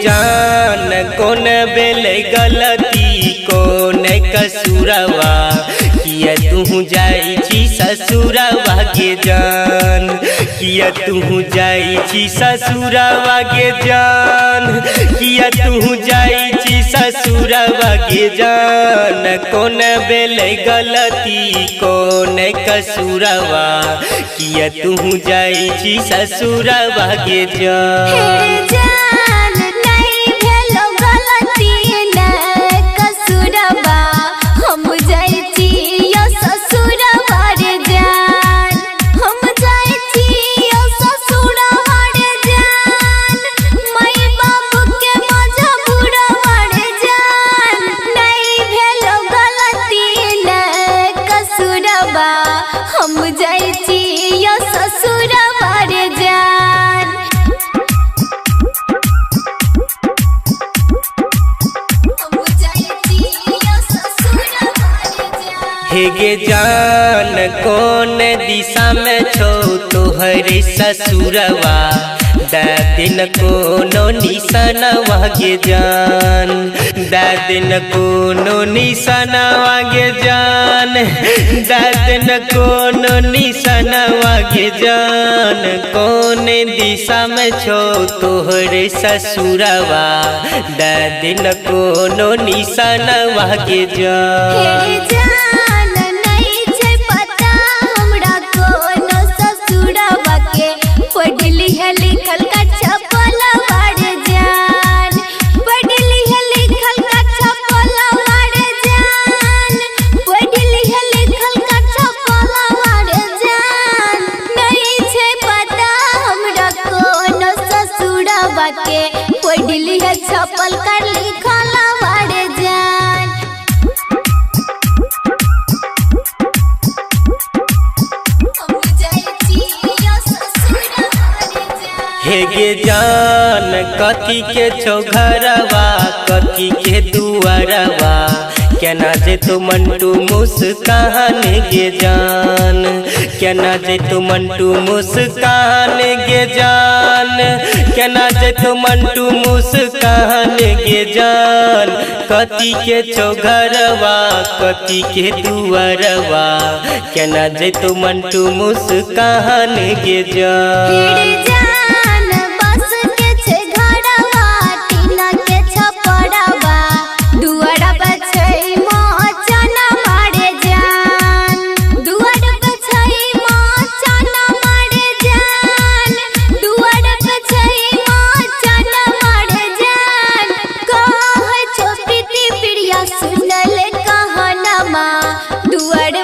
जान कौन बेल गलती कौन कसूरवा किया तू जाई छी ससुरवा गे जान किया तू जाई छी ससुरवा गे जान किया तू जाई छी ससुरवा गे जान कौन बेल गलती कौन कसूरवा किया तू जाई छी ससुरवा गे जान। हेगे जान कौन दिशा में छो तोहरे ससुरवा दिन कोनो निशानवा गे जान दिन कोनो निशानवा गे जान दिन कोनो निशानवा गे जान कौन दिशा में छो तोहरे ससुरवा दिन कोनो निशानवा गे जान। छपल कर लिखल बाड़े जान हेगे जान कथी के चौघरवा कथी के दुआरवा केना जे तू मंटू मुस्कान गे जान केना जे तू मंटू मुस्कान गे जान केना जे तू मंटू मुस्कान गे जान कथी के चौघरवा कथी के दुआरवा केना जे तू मंटू मुस्कान गे जान। दुआर